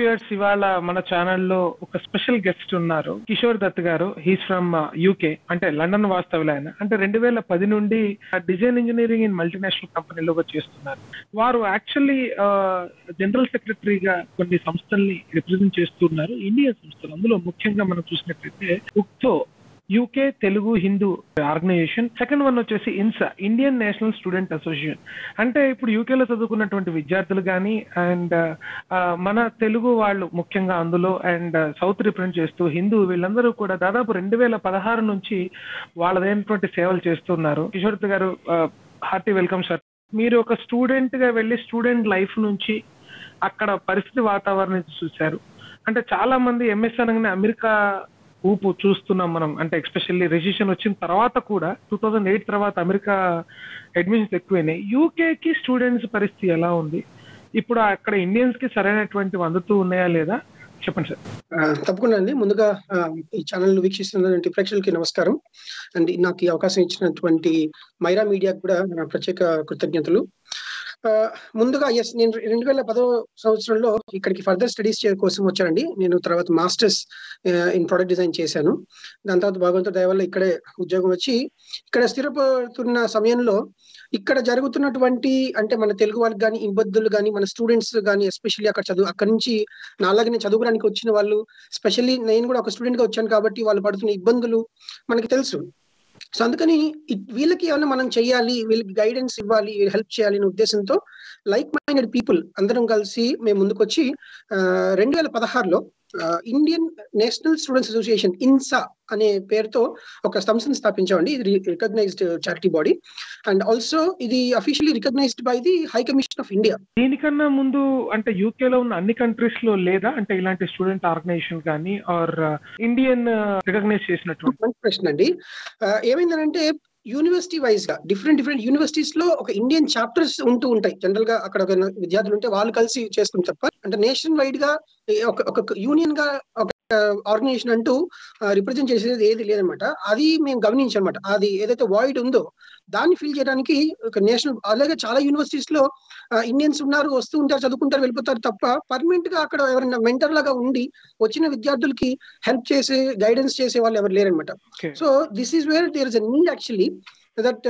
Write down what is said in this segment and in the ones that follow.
Viewers, ఇవాళ మన ఛానల్లో ఒక స్పెషల్ గెస్ట్ ఉన్నారు, కిషోర్ దత్ గారు. హీస్ ఫ్రమ్ యూకే, అంటే లండన్ వాస్తవులు ఆయన. అంటే 2010 నుండి డిజైన్ ఇంజనీరింగ్ ఇన్ మల్టీనేషనల్ కంపెనీలో చేస్తున్నారు. వారు యాక్చువల్లీ జనరల్ సెక్రటరీగా కొన్ని సంస్థల్ని రిప్రజెంట్ చేస్తున్నారు, ఇండియన్ సంస్థలు. అందులో ముఖ్యంగా మనం చూసినట్లయితే UKTHO, UK Telugu Hindu Organisation. Second one వచ్చేసి INSA, Indian National Student Association. అంటే ఇప్పుడు యూకేలో చదువుకున్నటువంటి విద్యార్థులు కానీ అండ్ మన తెలుగు వాళ్ళు ముఖ్యంగా అందులో, అండ్ సౌత్ రిప్రజెంట్ చేస్తూ హిందూ, వీళ్ళందరూ కూడా దాదాపు 2016 నుంచి వాళ్ళదైనటువంటి సేవలు చేస్తున్నారు. కిషోర్ గారు, హార్టీ వెల్కమ్ సార్. మీరు ఒక స్టూడెంట్ గా వెళ్ళి స్టూడెంట్ లైఫ్ నుంచి అక్కడ పరిస్థితి వాతావరణం చూశారు. అంటే చాలా మంది ఎంఎస్ అనగానే అమెరికా ఊపు చూస్తున్నాం మనం. అంటే ఎస్పెషల్లీ రెసిషన్ వచ్చిన తర్వాత కూడా 2008 తర్వాత అమెరికా అడ్మిషన్స్ ఎక్కువైనాయి. యూకేకి స్టూడెంట్స్ పరిస్థితి ఎలా ఉంది ఇప్పుడు? అక్కడ ఇండియన్స్ కి సరైనటువంటి అందుతూ ఉన్నాయా లేదా, చెప్పండి సార్. తప్పకుండా అండి. ముందుగా ఈ ఛానల్ వీక్షిస్తున్నటువంటి ప్రేక్షకులకి నమస్కారం అండ్ నాకు ఈ అవకాశం ఇచ్చినటువంటి మైరా మీడియాకు కూడా నా ప్రత్యేక కృతజ్ఞతలు. ముందుగా నేను 2010 సంవత్సరంలో ఇక్కడికి ఫర్దర్ స్టడీస్ కోసం వచ్చానండి. నేను తర్వాత మాస్టర్స్ ఇన్ ప్రొడక్ట్ డిజైన్ చేశాను. దాని తర్వాత భగవంతుడి దయ వల్ల ఇక్కడే ఉద్యోగం వచ్చి ఇక్కడ స్థిరపడుతున్న సమయంలో ఇక్కడ జరుగుతున్నటువంటి, అంటే మన తెలుగు వాళ్ళకి కానీ ఇబ్బందులు కానీ, మన స్టూడెంట్స్ కానీ ఎస్పెషల్లీ అక్కడి నుంచి నాలాగనే చదువుకోవడానికి వచ్చిన వాళ్ళు, స్పెషల్లీ నేను కూడా ఒక స్టూడెంట్ గా వచ్చాను కాబట్టి వాళ్ళు పడుతున్న ఇబ్బందులు మనకి తెలుసు. సో అందుకని వీళ్ళకి ఏమైనా మనం చెయ్యాలి, వీళ్ళకి గైడెన్స్ ఇవ్వాలి, హెల్ప్ చేయాలి అనే ఉద్దేశంతో లైక్ మైండెడ్ పీపుల్ అందరం కలిసి మేము ముందుకొచ్చి 2016లో Indian National Students Association INSA అనే పేరుతో ఒక సంస్థను స్థాపించామండి. ఇది recognised charity body and also ఇది officially recognised by the High Commission of India. దీనికన్నా ముందు అంటే యూకేలో ఉన్న అన్ని కంట్రీస్ లో లేదా అంటే ఇలాంటి స్టూడెంట్ ఆర్గనైజేషన్ కానీ ఆర్ ఇండియన్ రికగ్నైజ్ చేసినటువంటి? ప్రశ్న అండి. ఏమైందంటే యూనివర్సిటీ వైజ్ గా డిఫరెంట్ యూనివర్సిటీస్ లో ఒక ఇండియన్ చాప్టర్స్ ఉంటూ ఉంటాయి. జనరల్ గా అక్కడ విద్యార్థులు ఉంటే వాళ్ళు కలిసి చేసుకుని తప్ప, అంటే నేషనల్ వైడ్ గా ఒక యూనియన్ గా ఒక ఆర్గనైజేషన్ అంటూ రిప్రజెంట్ చేసేది ఏది లేదనమాట. అది మేము గమనించామన్నమాట. అది ఏదైతే వాయిడ్ ఉందో దాన్ని ఫిల్ చేయడానికి ఒక నేషనల్, అలాగే చాలా యూనివర్సిటీస్ లో ఇండియన్స్ ఉన్నారు, వస్తూ ఉంటారు, చదువుకుంటారు, వెళ్ళిపోతారు తప్ప పర్మనెంట్ గా అక్కడ ఎవరైనా మెంటర్ లాగా ఉండి వచ్చిన విద్యార్థులకి హెల్ప్ చేసే, గైడెన్స్ చేసే వాళ్ళు ఎవరు లేరనమాట. So this is where there is a need actually that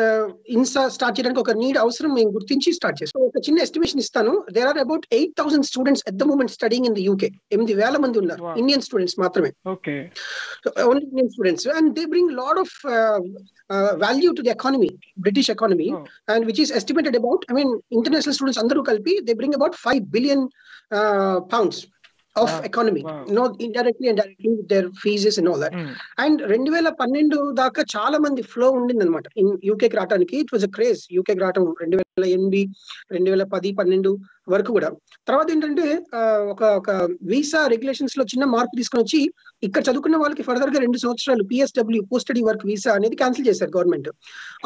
INSA start చేయడానికి ఒక నీడ్ అవసరం మేము గుర్తించి స్టార్ట్ చేస్తాం. ఒక చిన్న ఎస్టిమేషన్ ఇస్తాను. There are about 8,000 students at the moment studying in the UK. 8,000 మంది ఉన్నారు ఇండియన్ స్టూడెంట్స్ మాత్రమే, only Indian students. And they bring lot of value to the economy, British economy, and which is estimated about, I mean, international students andaru kalpi, they bring about 5 billion pounds of economy, indirectly and directly with their fees and all that. And 2012 దాకా చాలా మంది flow ఉండింది అనమాట యూకేకి రావడానికి. It was a craze యూకేకి రావడం 2008, 2010, 12 వరకు కూడా. తర్వాత ఏంటంటే ఒక వీసా రెగ్యులేషన్స్ లో చిన్న మార్పు తీసుకొని వచ్చి ఇక్కడ చదువుకున్న వాళ్ళకి ఫర్దర్ గా 2 సంవత్సరాలు PSW, post study work visa అనేది క్యాన్సిల్ చేశారు గవర్నమెంట్.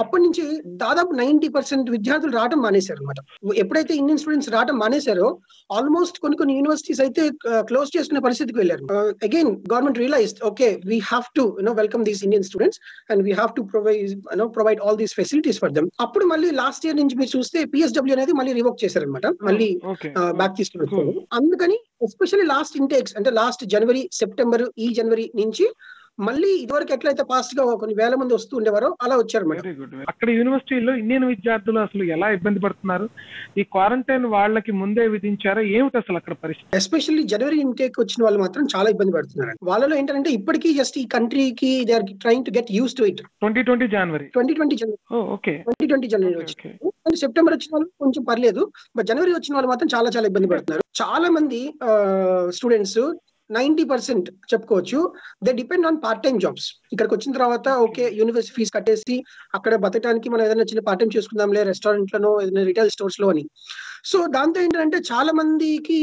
అప్పటి నుంచి దాదాపు 90% విద్యార్థులు రావడం మానేశారు అనమాట. ఎప్పుడైతే ఇండియన్ స్టూడెంట్స్ రావడం మానేశారో ఆల్మోస్ట్ కొన్ని యూనివర్సిటీస్ అయితే క్లోజ్ చేసుకునే పరిస్థితికి వెళ్ళారు. Again government realized, okay, we have to welcome these Indian students and we have to provide all these facilities for them. అప్పుడు మళ్ళీ లాస్ట్ ఇయర్ నుంచి మీరు చూస్తే PSW అనేది మళ్ళీ రివోక్ చేశారనమాట, మళ్ళీ బ్యాక్ తీసుకుని వచ్చారు. అందుకని ఎస్పెషల్లీ లాస్ట్ ఇంటేక్స్, అంటే లాస్ట్ జనవరి, సెప్టెంబర్, ఈ జనవరి నుంచి మళ్ళీ ఇదివరకు ఎట్లయితే ఫాస్ట్ గా కొన్ని వేల మంది వస్తూ ఉండేవారో అలా వచ్చారు. అక్కడ యూనివర్సిటీలో ఇండియన్ విద్యార్థులు అసలు ఎలా ఇబ్బంది పడుతున్నారు? ఈ క్వారంటైన్ వాళ్ళకి ముందే విధించారా? ఏమిటి అసలు అక్కడ పరిస్థితి? ఎస్పెషల్లీ జనవరి ఇంటేక్ వచ్చిన వాళ్ళు మాత్రం చాలా ఇబ్బంది పడుతున్నారు. వాళ్ళలో ఏంటంటే ఇప్పటికీ జస్ట్ ఈ కంట్రీకి they are trying to get use to it. 2020 జనవరి వచ్చిన సెప్టెంబర్ వచ్చిన వాళ్ళు కొంచెం పర్లేదు, బట్ జనవరి వచ్చిన వాళ్ళు మాత్రం చాలా ఇబ్బంది పడుతున్నారు. చాలా మంది స్టూడెంట్స్ 90% చెప్పుకోవచ్చు they depend on part time jobs. ఇక్కడికి వచ్చిన తర్వాత ఓకే, యూనివర్సిటీ ఫీజు కట్టేసి అక్కడ బతకడానికి మనం ఏదైనా చిన్న పార్ట్ టైం చేసుకుందాంలే రెస్టారెంట్ లోనో ఏదైనా రిటైల్ స్టోర్స్ లో అని. సో దాంతో ఏంటంటే చాలా మందికి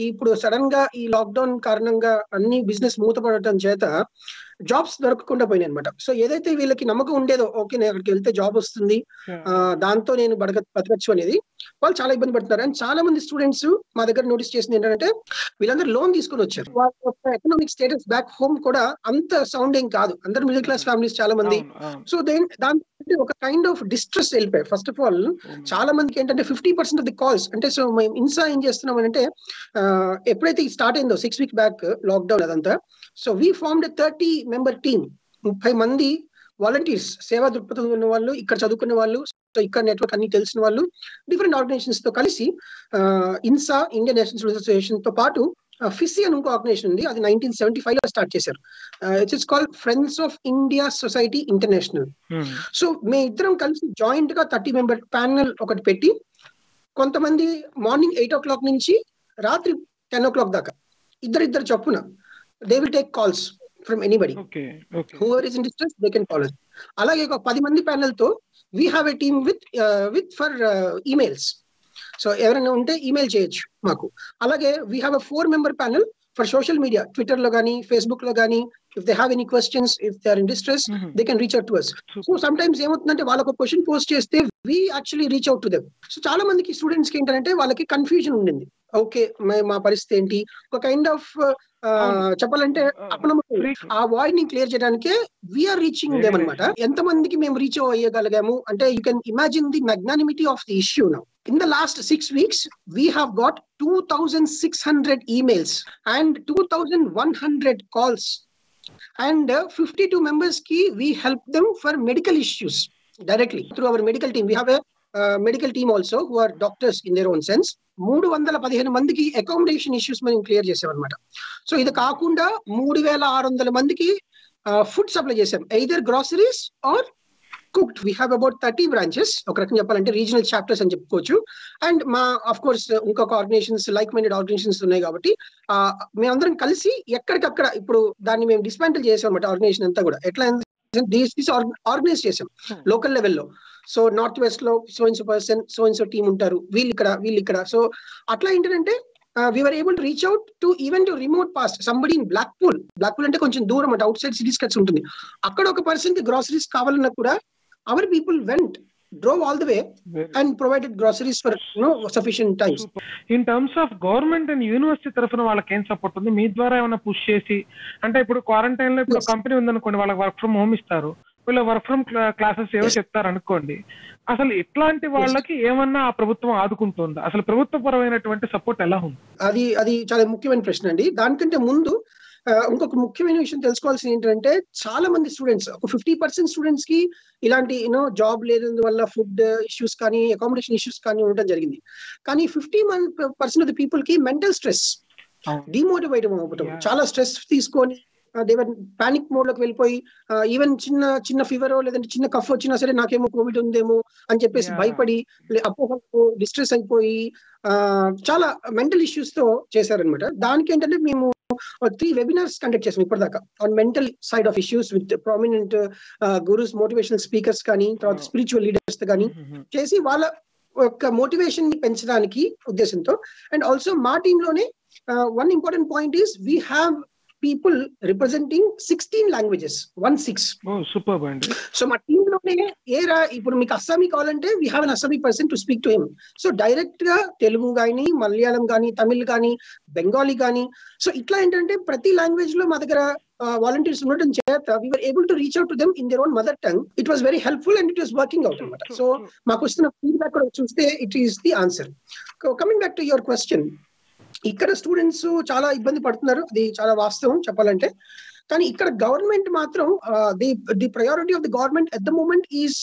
ఇప్పుడు సడన్ గా ఈ లాక్డౌన్ కారణంగా అన్ని బిజినెస్ మూతపడటం చేత జాబ్స్ దొరకకుండా పోయినాయి అనమాట. సో ఏదైతే వీళ్ళకి నమ్మకం ఉండేదో, ఓకే నేను అక్కడికి వెళ్తే జాబ్ వస్తుంది, దాంతో నేను బతకచ్చు అనేది, వాళ్ళు చాలా ఇబ్బంది పడుతున్నారు. అండ్ చాలా మంది స్టూడెంట్స్ మా దగ్గర నోటీస్ చేసింది ఏంటంటే వీళ్ళందరూ లోన్ తీసుకొని వచ్చారు. వాళ్ళ యొక్క ఎకనామిక్ స్టేటస్ బ్యాక్ హోమ్ కూడా అంత సౌండ్ ఏం కాదు, అందరు మిడిల్ క్లాస్ ఫ్యామిలీస్ చాలా మంది. సో దాని ఒక కైండ్ ఆఫ్ డిస్ట్రెస్ వెళ్ళిపోయాయి. ఫస్ట్ ఆఫ్ ఆల్ చాలా మందికి ఏంటంటే 50% ఆఫ్ ది కాల్స్ అంటే, సో మేము ఇన్సా ఏం చేస్తున్నాం అంటే ఎప్పుడైతే స్టార్ట్ అయిందో 6 weeks బ్యాక్ లాక్డౌన్ అదంతా, so we formed 30-member team, 30 మంది వాలంటీర్స్, సేవా దృక్పథం ఉన్న వాళ్ళు, ఇక్కడ చదువుకున్న వాళ్ళు, సో ఇక్కడ నెట్వర్క్ అన్ని తెలిసిన వాళ్ళు, డిఫరెంట్ ఆర్గనైజేషన్స్ తో కలిసి ఇన్సా, ఇండియన్ నేషనల్ అసోసియేషన్ తో పాటు ఫిసి అని ఇంకో ఆర్గనైజేషన్ ఉంది, అది 1975 లో స్టార్ట్ చేశారు. It's called friends of India society international. So మేము ఇద్దరం కలిసి జాయింట్ గా 30-member ప్యానెల్ ఒకటి పెట్టి, కొంతమంది మార్నింగ్ 8 o'clock నుంచి రాత్రి 10 o'clock దాకా ఇద్దరు చొప్పున they will take calls from anybody, whoever is in distress they can call us. అలాగే ఒక 10 మంది ప్యానెల్ తో we have a team with for emails. So ఎవరైనా ఉంటే ఈమెయిల్ చేయొచ్చు మాకు. అలాగే we have a 4-member panel for social media, Twitter లో కానీ ఫేస్బుక్ లో కానీ, if they have any questions, if they are in distress, they can reach out to us. So sometimes ఏమవుతుందంటే వాళ్ళకు క్వశ్చన్ పోస్ట్ చేస్తే we actually reach out to them. So చాలా మందికి students కి ఏంటంటే వాళ్ళకి కన్ఫ్యూజన్ ఉండింది, ఓకే మా పరిస్థితి ఏంటి, ఒక కైండ్ ఆఫ్ చెప్పాలంటే ఆ వాయిడ్ ని క్లియర్ చేయడానికే వీఆర్ రీచింగ్ దెమ్ అనమాట. ఎంత మందికి మేము రీచ్ అయ్యగలిగాము అంటే, you can imagine the magnanimity of the issue now. In the last 6 weeks, we have got 2,600 emails and 2,100 calls. And 52 members ki we help them for medical issues directly through our medical team. We have a medical team also who are doctors in their own sense. 315 మందికి accommodation issues మనం clear చేసాం అనమాట. So ఇది కాకుండా 3,600 మందికి food supply చేసాం, either groceries or cooked. We have about 30 branches, ఒక రకంగా చెప్పాలంటే రీజనల్ చాప్టర్స్ అని చెప్పుకోవచ్చు. అండ్ మా ఆఫ్ కోర్స్ ఇంకొక ఆర్గనైజేషన్స్, లైక్ మైండెడ్ ఆర్గనైజేషన్స్ ఉన్నాయి కాబట్టి మేమందరం కలిసి ఎక్కడికక్కడ ఇప్పుడు దాన్ని మేము డిస్మాంటిల్ చేసాం అనమాట. ఆర్గనైజేషన్ అంతా కూడా ఎట్లా ఆర్గనైజ్ చేసాం లోకల్ లెవెల్లో. సో నార్త్ వెస్ట్ లో సో పర్సన్, సో టీమ్ ఉంటారు, వీళ్ళు ఇక్కడ. సో అట్లా ఏంటంటే we were able to reach out to even to remote past somebody in Blackpool అంటే కొంచెం దూరం అంటే అవుట్ సైడ్ సిటీస్ కట్స్ ఉంటుంది. అక్కడ ఒక పర్సన్ కి గ్రాసరీస్ కావాలన్నా కూడా our people drove all the way and provided groceries for sufficient times. In terms of government and university tarafuna వాళ్ళకి ఏం సపోర్ట్ ఉంది మీ ద్వారా? ఏమైనా పుష్ చేసి, అంటే ఇప్పుడు క్వారంటైన్ లో ఇప్పుడు కంపెనీ ఉందనుకోండి, వాళ్ళకి వర్క్ ఫ్రమ్ హోమ్ ఇస్తారు, వీళ్ళ వర్క్ ఫ్రమ్ క్లాసెస్ ఏవో చెప్తారు అనుకోండి, అసలు ఇట్లాంటి వాళ్ళకి ఏమన్నా ఆ ప్రభుత్వం ఆదుకుంటుందా? అసలు ప్రభుత్వపరమైనటువంటి సపోర్ట్ ఎలా ఉంది? అది చాలా ముఖ్యమైన ప్రశ్న అండి. దానికంటే ముందు ఇంకొక ముఖ్యమైన విషయం తెలుసుకోవాల్సింది ఏంటంటే, చాలా మంది స్టూడెంట్స్, ఒక 50% స్టూడెంట్స్ కి ఇలాంటి జాబ్ లేనందువల్ల ఫుడ్ ఇష్యూస్ కానీ అకామిడేషన్ ఇష్యూస్ కానీ ఉండడం జరిగింది. కానీ 50% ఆఫ్ ది పీపుల్ కి మెంటల్ స్ట్రెస్, డిమోటివేట్ అవ్వడం, చాలా స్ట్రెస్ తీసుకొని దేవర్ పానిక్ మోడ్ లోకి వెళ్ళిపోయి, ఈవెన్ చిన్న ఫీవర్ లేదంటే చిన్న కఫ్ వచ్చినా సరే నాకేమో కోవిడ్ ఉందేమో అని చెప్పేసి భయపడి అపోహకు డిస్ట్రెస్ అయిపోయి చాలా మెంటల్ ఇష్యూస్ తో చేశారనమాట. దానికి ఏంటంటే మేము 3 webinars కండక్ట్ చేసాం ఇప్పటిదాకా on mental side of issues with prominent gurus, motivational speakers కానీ, తర్వాత స్పిరిచువల్ లీడర్స్ కానీ చేసి వాళ్ళ యొక్క మోటివేషన్ ని పెంచడానికి ఉద్దేశంతో. అండ్ ఆల్సో మా టీమ్ లోనే one important point is we have people representing 16 languages, 16. Oh, superb అండి. సో మా టీమ్ లోనే ఇప్పుడు మీకు అస్సామీ కావాలంటే we have an Assami person to speak to him. So direct గా తెలుగు గానీ, మలయాళం గానీ, తమిళ్ గానీ, బెంగాలీ గానీ, సో ఇట్లా ఏంటంటే ప్రతి లాంగ్వేజ్ లో మా దగ్గర వాలంటీర్స్ ఉండటం చేత we were able to reach out to them in their own mother tongue. It was very helpful and it was working out అనమాట. సో మాకు వస్తున్న ఫీడ్బ్యాక్ కూడా చూస్తే it is the answer. Coming back to your question, ఇక్కడ students చాలా ఇబ్బంది పడుతున్నారు, అది చాలా వాస్తవం చెప్పాలంటే. కానీ ఇక్కడ గవర్నమెంట్ మాత్రం the priority of the government at the moment is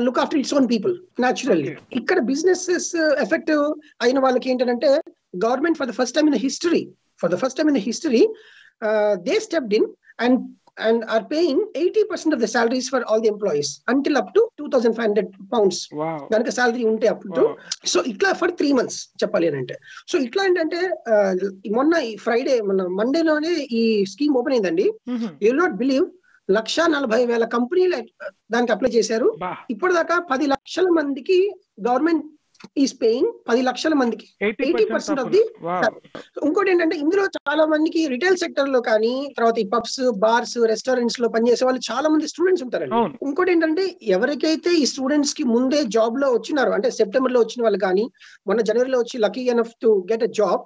look after its own people. Naturally ఇక్కడ బిజినెసెస్ ఎఫెక్ట్ అయిన వాళ్ళకి ఏంటంటే, government for the first time in history they stepped in and are paying 80% of the salaries for all the employees until up to £2,500 గనక salary ఉంటే up to. So ఇట్లా for 3 months చెప్పాలి అని అంటే. So ఇట్లా ఏంటంటే మొన్న మండేలోనే ఈ స్కీమ్ ఓపెన్ అయిందండి. యూ విల్ నాట్ బిలీవ్, 1,40,000 కంపెనీలు దానికి అప్లై చేశారు. ఇప్పటిదాకా 10 లక్షల మందికి గవర్నమెంట్ ఈస్ పేయింగ్ 10 లక్షల మందికి 80% ఆఫ్ ది. ఇంకోటి ఏంటంటే ఇందులో చాలా మందికి రిటైల్ సెక్టర్ లో కానీ, తర్వాత ఈ పబ్స్, బార్స్, రెస్టారెంట్స్ లో పనిచేసే వాళ్ళు చాలా మంది స్టూడెంట్స్ ఉంటారండి. ఇంకోటి ఏంటంటే ఎవరికైతే ఈ స్టూడెంట్స్ కి ముందే జాబ్ లో వచ్చినారో, అంటే సెప్టెంబర్ లో వచ్చిన వాళ్ళు కానీ, మొన్న జనవరిలో వచ్చి lucky enough to get a job,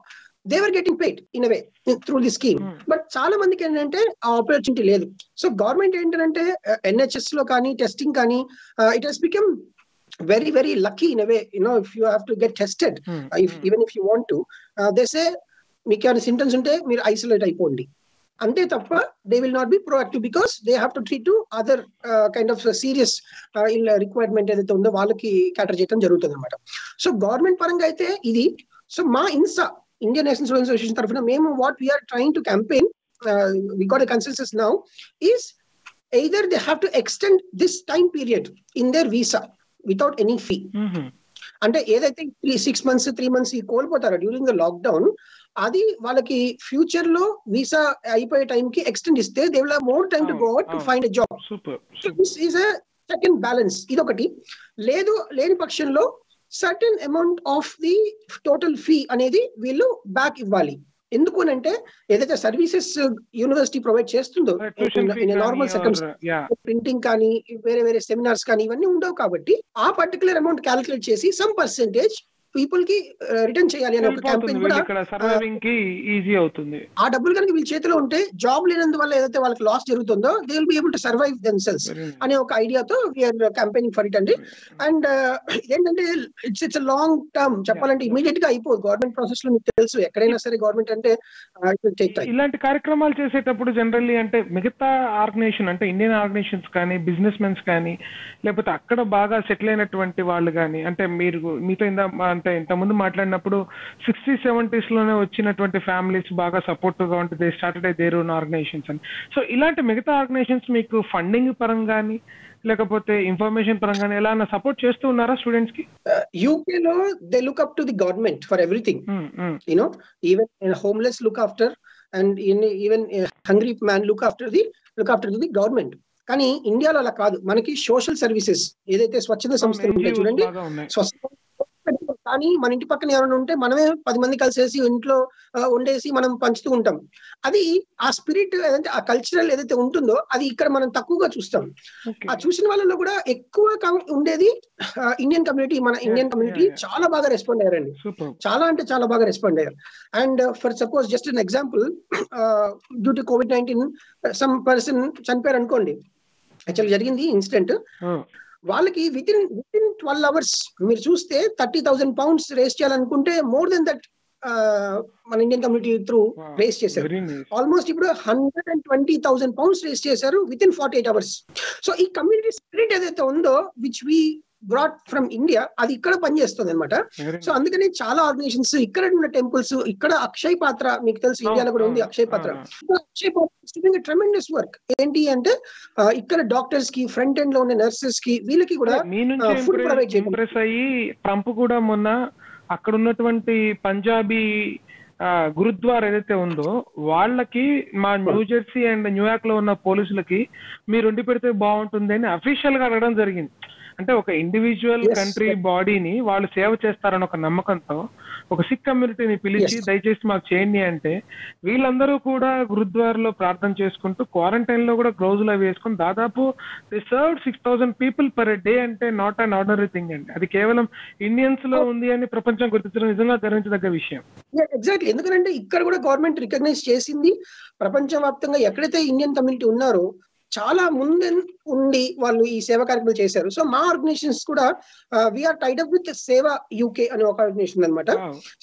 they were getting paid in away through the scheme. But చాలా మందికి ఏంటంటే ఆ ఆపర్చునిటీ లేదు. సో గవర్నమెంట్ ఏంటంటే NHS లో కానీ, టెస్టింగ్ కానీ, it has become very lucky in a way, if you have to get tested, even if you want to, they say మీకు ఏమైనా సింటమ్స్ ఉంటే మీరు ఐసోలేట్ అయిపోండి అంతే తప్ప they will not be proactive, because they have to treat to other kind of serious requirement ఏదైతే ఉందో వాళ్ళకి క్యాటర్ చేయడం జరుగుతుంది అనమాట. సో గవర్నమెంట్ పరంగా అయితే ఇది. సో మా ఇండియన్ నేషనల్ స్టూడెంట్స్ అసోసియేషన్ తరఫున మేము what we're trying to campaign, we got a consensus now, is either they have to extend this time period in their visa without any fee. అంటే ఏదైతే 6 months 3 months కోల్పోతారో during the lockdown, అది వాళ్ళకి future లో visa అయిపోయే time కి extend ఇస్తే they will have more time to go out to find a job. So this is a second balance. ఇదొకటి. లేని పక్షంలో certain amount of the total fee అనేది వీళ్ళు బ్యాక్ ఇవ్వాలి. ఎందుకు అంటే ఏదైతే సర్వీసెస్ యూనివర్సిటీ ప్రొవైడ్ చేస్తుందో నార్మల్ సెటప్స్, ప్రింటింగ్ కానీ, వేరే సెమినార్స్ కానీ ఇవన్నీ ఉండవు కాబట్టి ఆ పర్టికులర్ అమౌంట్ క్యాలిక్యులేట్ చేసి సమ్ పర్సెంటేజ్ పీపుల్ కి రిటర్న్ చేయాలి అనే ఒక క్యాంపెయిన్ కూడా ఈజీ అవుతుంది. ఆ డబ్బులు కనుక వీళ్ళ చేతిలో ఉంటే జాబ్ లేనందువల్ల ఏదైతే వాళ్ళకి లాస్ జరుగుతుందో they will be able to survive themselves అనే ఒక ఐడియాతో వీఆర్ క్యాంపెయినింగ్ ఫర్ ఇట్ అండి. అండ్ ఏంటంటే ఇట్స్ లాంగ్ టర్మ్. చెప్పాలంటే ఇమీడియట్ గా అయిపోదు గవర్నమెంట్ ప్రాసెస్ లో. మీకు తెలుసు ఎక్కడైనా సరే గవర్నమెంట్ అంటే ఇలాంటి కార్యక్రమాలు చేసేటప్పుడు జనరల్లీ అంటే మిగతా ఆర్గనైజేషన్ అంటే ఇండియన్ ఆర్గనైజేషన్స్ కానీ, బిజినెస్ మెన్స్ కానీ, లేకపోతే అక్కడ బాగా సెటిల్ అయినటువంటి వాళ్ళు కానీ, అంటే మీతో అంటే ఇంతకుముందు మాట్లాడినప్పుడు 60s 70s లోనే వచ్చినటువంటి ఫ్యామిలీస్ బాగా సపోర్టివ్ గా ఉంటే they started their own organisations అని. సో ఇలాంటి మిగతా ఆర్గనైజేషన్స్ మీకు ఫండింగ్ పరంగా లేకపోతే ఇన్ఫర్మేషన్ పరంగా ఎలా సపోర్ట్ చేస్తూ ఉన్నారా స్టూడెంట్స్ కి? యూకే లో they look up to the government for everything. Even homeless look after, and even hungry man look after the government. కానీ ఇండియాలో అలా కాదు. మనకి సోషల్ సర్వీసెస్ ఏదైతే స్వచ్ఛంద సంస్థలు ఉంటాయి చూడండి, కానీ మన ఇంటి పక్కన ఎవరైనా ఉంటే మనమే 10 మంది కలిసేసి ఇంట్లో వండేసి మనం పంచుతూ ఉంటాం. అది ఆ స్పిరిట్ ఏదంటే ఆ కల్చరల్ ఏదైతే ఉంటుందో అది ఇక్కడ మనం తక్కువగా చూస్తాం. ఆ చూసిన వాళ్ళలో కూడా ఎక్కువ ఉండేది ఇండియన్ కమ్యూనిటీ. మన ఇండియన్ కమ్యూనిటీ చాలా బాగా రెస్పాండ్ అయ్యారండి. చాలా అంటే చాలా బాగా రెస్పాండ్ అయ్యారు. And for suppose just an example, due to COVID-19 some person చనిపోయారు అనుకోండి. యాక్చువల్ జరిగింది ఇన్సిడెంట్. వాళ్ళకి విత్ ఇన్ 12 hours మీరు చూస్తే 30,000 pounds రేస్ చేయాలనుకుంటే మోర్ దెన్ దట్ మన ఇండియన్ కమ్యూనిటీ త్రూ రేస్ చేశారు. ఆల్మోస్ట్ ఇప్పుడు 120,000 pounds రేస్ చేశారు విత్ ఇన్ 48 hours. సో ఈ కమ్యూనిటీ స్పిరిట్ ఏదైతే ఉందో which we brought from India, అది ఇక్కడ పనిచేస్తుంది అనమాట. సో అందుకని చాలా ఆర్గనైజేషన్స్ ఇక్కడ ఉన్న టెంపుల్స్, ఇక్కడ అక్షయ్ పాత్ర మీకు తెలుసు ఇండియాలో కూడా ఉంది. అక్షయ్ పాత్ర ట్రెమెండస్ వర్క్. ఏంటి అంటే ఇక్కడ డాక్టర్స్ కి, ఫ్రంట్ ఎండ్ లో ఉన్న నర్సెస్ కి, వీళ్ళకి కూడా ఫుడ్ ప్రొవైడ్ చేయడం. ట్రంప్ కూడా మొన్న అక్కడ ఉన్నటువంటి పంజాబీ గురుద్వార్ ఏదైతే ఉందో వాళ్ళకి మా న్యూజెర్సీ అండ్ న్యూయార్క్ లో ఉన్న పోలీసులకి మీరు వండి పెడితే బాగుంటుంది అని అఫీషియల్ గా అడగడం జరిగింది. అంటే ఒక ఇండివిజువల్ కంట్రీ బాడీని వాళ్ళు సేవ చేస్తారని ఒక నమ్మకంతో ఒక సిక్ కమ్యూనిటీని పిలిచి దయచేసి మాకు చేయండి అంటే వీళ్ళందరూ కూడా గురుద్వారాలో ప్రార్థన చేసుకుంటూ క్వారంటైన్ లో కూడా గ్లౌజులు అవి వేసుకుని దాదాపు they served 6,000 people per day. అంటే నాట్ అన్ ఆర్డినరీ థింగ్ అండి. అది కేవలం ఇండియన్స్ లో ఉంది అని ప్రపంచం గుర్తించడం నిజంగా గర్వించదగ్గ విషయం. ఎగ్జాక్ట్లీ. ఎందుకంటే ఇక్కడ కూడా గవర్నమెంట్ రికగ్నైజ్ చేసింది. ప్రపంచవ్యాప్తంగా ఎక్కడైతే ఇండియన్ కమ్యూనిటీ ఉన్నారో చాలా ముందు ఉండి వాళ్ళు ఈ సేవా కార్యక్రమాలు చేశారు. సో మా ఆర్గనైజేషన్స్ కూడా we are tied up with Seva UK అనే ఒక ఆర్గనైజేషన్ అనమాట.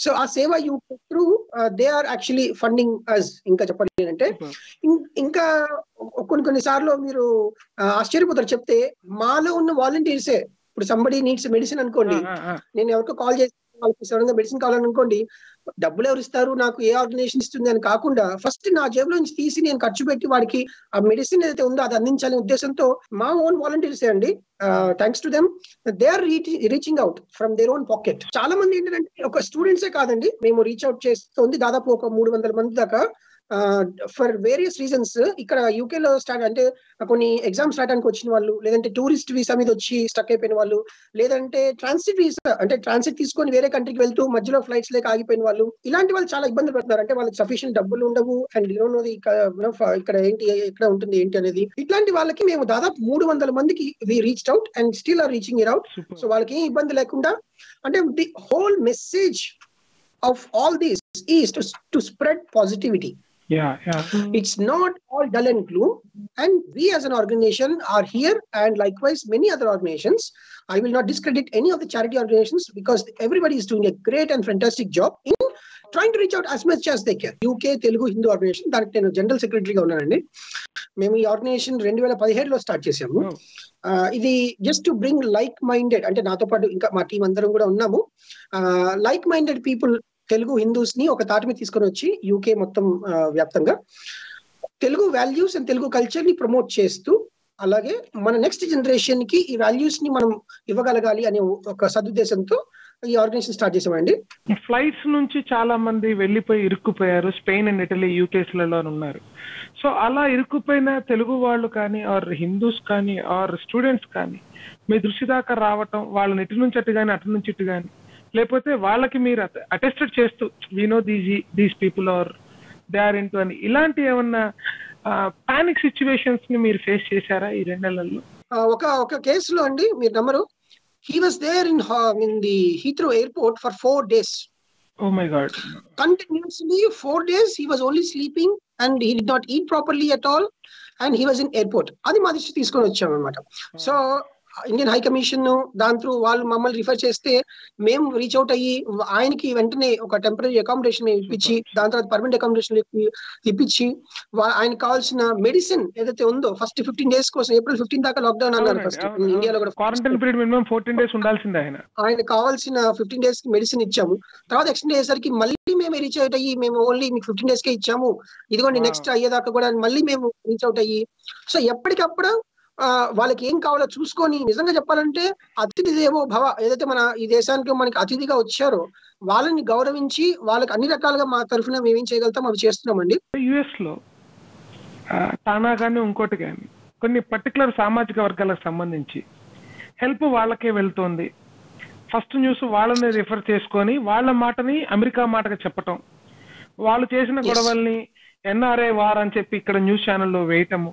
సో ఆ Seva UK through they are actually funding us. ఇంకా చెప్పాలి అంటే ఇంకా కొన్ని సార్లు మీరు ఆశ్చర్యపోతారు చెప్తే, మాలో ఉన్న వాలంటీర్సే ఇప్పుడు సంబడి నీడ్స్ మెడిసిన్ అనుకోండి, నేను ఎవరికో కాల్ చేసి వాళ్ళకి సడన్ గా మెడిసిన్ కావాలనుకోండి, డబ్బులు ఎవరు ఇస్తారు, నాకు ఏ ఆర్గనైజేషన్ ఇస్తుంది అని కాకుండా ఫస్ట్ నా జేబులో నుంచి తీసి నేను ఖర్చు పెట్టి వాడికి ఆ మెడిసిన్ ఏదైతే ఉందో అది అందించాలనే ఉద్దేశంతో మా ఓన్ వాలంటీర్స్ అండి. Thanks to them they are reaching out from their own pocket. చాలా మంది ఏంటంటే ఒక స్టూడెంట్సే కాదండి, మేము రీచ్ అవుట్ చేస్తుంది దాదాపు ఒక 300 మంది దాకా ఫర్ వేరియస్ రీజన్స్ ఇక్కడ యూకే లో స్టార్ట్ అంటే కొన్ని ఎగ్జామ్స్ రాయడానికి వచ్చిన వాళ్ళు, లేదంటే టూరిస్ట్ వీసా మీద వచ్చి స్టక్ అయిపోయిన వాళ్ళు, లేదంటే ట్రాన్సిట్ వీసా అంటే ట్రాన్సిట్ తీసుకొని వేరే కంట్రీకి వెళ్తూ మధ్యలో ఫ్లైట్స్ లేక ఆగిపోయిన వాళ్ళు, ఇలాంటి వాళ్ళు చాలా ఇబ్బందులు పడుతున్నారు. అంటే వాళ్ళకి సఫిషియెంట్ డబ్బులు ఉండవు అండ్ ఇక్కడ ఏంటి ఎక్కడ ఉంటుంది ఏంటి అనేది. ఇట్లాంటి వాళ్ళకి మేము దాదాపు 300 మందికి reached out and still are reaching it out. So వాళ్ళకి ఏం ఇబ్బంది లేకుండా, అంటే the whole message of all this is to spread positivity. It's not all dull and gloom, and we as an organization are here, and likewise many other organizations. I will not discredit any of the charity organizations because everybody is doing a great and fantastic job in trying to reach out as much as they can. UK Telugu Hindu organization దానికి నేను general సెక్రటరీగా ఉన్నానండి. మేము ఈ organisation 2017లో start చేసాము. ఇది just to bring like minded, అంటే నాతో పాటు ఇంకా మా టీం అందరం కూడా ఉన్నాము, like minded people Telugu Hindus ని ఒక తాటి మీద తీసుకొని వచ్చి యూకే మొత్తం వ్యాప్తంగా Telugu values and Telugu culture ని ప్రమోట్ చేస్తూ, అలాగే మన నెక్స్ట్ జనరేషన్ కి ఈ వాల్యూస్ ని మనం ఇవ్వగలగాలి అనే ఒక సదుద్దేశంతో ఈ ఆర్గనైజేషన్ స్టార్ట్ చేసామండి. ఫ్లైట్స్ నుంచి చాలా మంది వెళ్ళిపోయి ఇరుక్కుపోయారు, స్పెయిన్ అండ్ ఇటలీ యూకేస్లలో ఉన్నారు. సో అలా ఇరుక్కుపోయిన తెలుగు వాళ్ళు కానీ ఆర్ హిందూస్ కానీ ఆర్ స్టూడెంట్స్ కానీ మీ దృష్టి దాకా రావటం, వాళ్ళని ఇటు నుంచి అటు కానీ అటు నుంచి ఇటు కానీ, లేకపోతే వాళ్ళకి మీరు అటెస్టెడ్ చేస్తూ we know these people are they are into అని, ఇలాంటి ఏమన్నా పానిక్ సిచ్యువేషన్స్ ని మీరు ఫేస్ చేశారా ఈ 2 నెలల్లో? ఒక కేసులో అండి, మీరు నమ్మరు, he was there in the Heathrow airport for 4 days. Oh my God. Continuously 4 days he was only sleeping and he did not eat properly at all, and he was in airport. అది మా దృష్టి తీసుకొని వచ్చాం అనమాట. So Indian high commission దాని through వాళ్ళు మమ్మల్ని refer చేస్తే మేము రీచ్ అవుట్ అయ్యి ఆయనకి వెంటనే ఒక టెంపరీ అకామిడేషన్ ఇప్పించి, దాని తర్వాత పర్మనెంట్ అకామిడేషన్ ఇప్పించి, ఆయనకు కావాల్సిన మెడిసిన్ ఏదైతే ఉందో ఫస్ట్ 15 days కోసం, ఏప్రిల్ 15 దాకా లాక్డౌన్ అన్నారు ఫస్ట్ ఇండియాలో కూడా. క్వారంటైన్ పీరియడ్ మినిమం 14 days ఉండాల్సిందే. ఆయన కావాల్సిన 15 days కి మెడిసిన్ ఇచ్చాము. తర్వాత ఎక్స్టెండ్ అయ్యేసరికి మళ్ళీ మేము రీచ్ అవుట్ అయ్యి, మేము ఓన్లీ మీకు 15 days కే ఇచ్చాము, ఇదిగోండి నెక్స్ట్ అయ్యేదాకా కూడా మళ్ళీ మేము రీచ్ అవుట్ అయ్యి, సో ఎప్పటికప్పుడు వాళ్ళకి ఏం కావాలో చూసుకొని, నిజంగా చెప్పాలంటే అతిథి దేవో భవ, ఏదైతే మన ఈ దేశానికి మనకి అతిథిగా వచ్చారో వాళ్ళని గౌరవించి వాళ్ళకి అన్ని రకాలుగా మా తరఫున మేమేం చేయగలుగుతాం అవి చేస్తున్నామండి. యుఎస్ లో తానా కానీ ఇంకోటి కానీ కొన్ని పర్టికులర్ సామాజిక వర్గాలకు సంబంధించి హెల్ప్ వాళ్ళకే వెళ్తోంది. ఫస్ట్ న్యూస్ వాళ్ళని రిఫర్ చేసుకొని వాళ్ళ మాటని అమెరికా మాటగా చెప్పటం, వాళ్ళు చేసిన గొడవల్ని ఎన్ఆర్ఐ వార్ అని చెప్పి ఇక్కడ న్యూస్ ఛానల్లో వేయటము,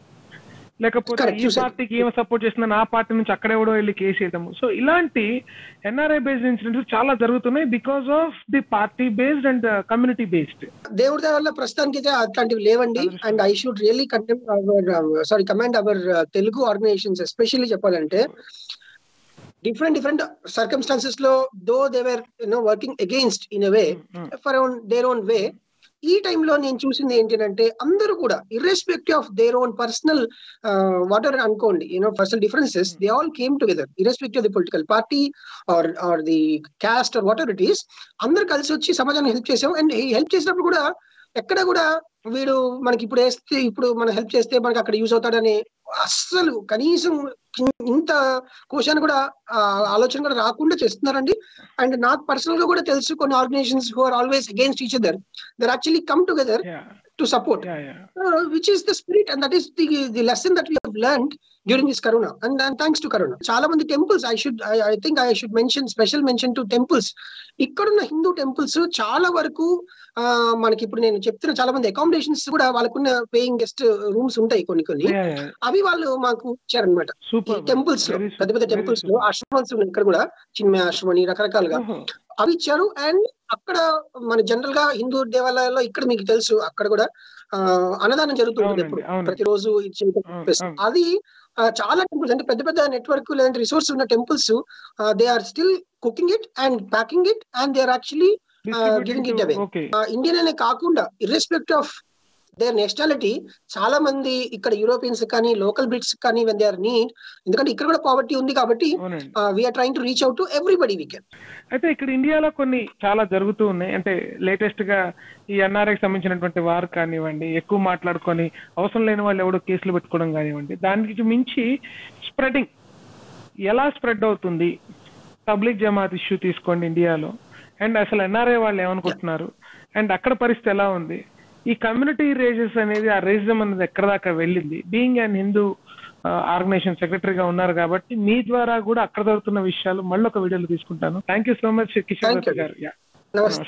లేకపోతే ఈ పార్టీకి ఏమో సపోర్ట్ చేస్తున్నా నా పార్టీ నుంచి అక్కడెవడో వెళ్ళి కేసు వేయటము. సో ఇలాంటి ఎన్ఆర్ఐ బేస్డ్ ఇన్సిడెంట్స్ చాలా జరుగుతున్నాయి because of the party based and community based. దేవుడి వల్ల ప్రస్తుతానికి అయితే అట్లాంటివి లేవండి. And I should really commend our Telugu organisations, especially చెప్పాలంటే different circumstances లో though they were working against in a way for their own way. ఈ టైంలో నేను చూసింది ఏంటంటే అందరూ కూడా irrespective of their own personal water అనుకోండి, personal differences, they all came together irrespective of the political party or the caste or whatever it is. అందరు కలిసి వచ్చి సమాజాన్ని హెల్ప్ చేసాం. అండ్ ఈ హెల్ప్ చేసినప్పుడు కూడా ఎక్కడ కూడా వీడు మనకి ఇప్పుడు మనం హెల్ప్ చేస్తే మనకి అక్కడ యూజ్ అవుతాడని అస్సలు కనీసం ఇంత క్వశ్చన్ కూడా ఆలోచన కూడా రాకుండా చేస్తున్నారండి. అండ్ నాకు పర్సనల్ గా కూడా తెలుసు కొన్ని organisations who are always against each other, they actually come together to support, which is the spirit and that is the lesson that we have learned during this corona and thanks to corona. చాలా మంది temples, I think I should mention special mention to temples. ఇక్కడున్న Hindu temples చాలా వరకు మనకి ఇప్పుడు నేను చెప్తున్న చాలా మంది అకామిడేషన్స్ కూడా వాళ్ళకున్న పేయింగ్ గెస్ట్ రూమ్స్ ఉంటాయి కొన్ని, అవి వాళ్ళు మాకు ఇచ్చారనమాట. ఈ టెంపుల్స్ లో పెద్ద పెద్ద టెంపుల్స్ లో ఆశ్రమాలు ఉన్నాయి, ఇక్కడ కూడా చిన్మయ ఆశ్రమని రకరకాలుగా అవి ఇచ్చారు. అండ్ అక్కడ మన జనరల్ గా హిందూ దేవాలయాల్లో ఇక్కడ మీకు తెలుసు అక్కడ కూడా అన్నదానం జరుగుతుంది ఎప్పుడు, ప్రతిరోజు అది చాలా టెంపుల్స్ అంటే పెద్ద పెద్ద నెట్వర్క్ లేదంటే రిసోర్స్ ఉన్న temples, they are still cooking it and packing it and they are actually giving it away. Indian అనే కాకుండా ఇర్రెస్పెక్టివ్ ఆఫ్ దేర్ నేషనాలిటీ చాలా మంది ఇక్కడ యూరోపియన్స్ కానీ లోకల్ బ్రిట్స్ కానీ వెన్ దే ఆర్ నీడ్, ఎందుకంటే ఇక్కడ కూడా పావర్టీ ఉంది కాబట్టి we're trying to reach out to everybody we can. అయితే ఇక్కడ ఇండియాలో కొన్ని చాలా జరుగుతూ ఉన్నాయి. అంటే లేటెస్ట్ గా ఈ ఎన్ఆర్ఐకి సంబంధించినటువంటి వారు కానివ్వండి, ఎక్కువ మాట్లాడుకొని అవసరం లేని వాళ్ళు ఎవడో కేసులు పెట్టుకోవడం కానివ్వండి, దానికి మించి స్ప్రెడింగ్ ఎలా స్ప్రెడ్ అవుతుంది, తబ్లిగ్ జమాత్ ఇష్యూ తీసుకోండి ఇండియాలో, అండ్ అసలు ఎన్ఆర్ఐ వాళ్ళు ఏమనుకుంటున్నారు, అండ్ అక్కడ పరిస్థితి ఎలా ఉంది, ఈ కమ్యూనిటీ రేజెస్ అనేది, ఆ రేజిజం అనేది ఎక్కడ దాకా వెళ్ళింది? బీయింగ్ అండ్ హిందూ ఆర్గనైజేషన్ సెక్రటరీగా ఉన్నారు కాబట్టి మీ ద్వారా కూడా అక్కడ జరుగుతున్న విషయాలు మళ్ళీ ఒక వీడియోలో తీసుకుంటాను. Thank you so much Kishore Dutt గారు. నమస్తే.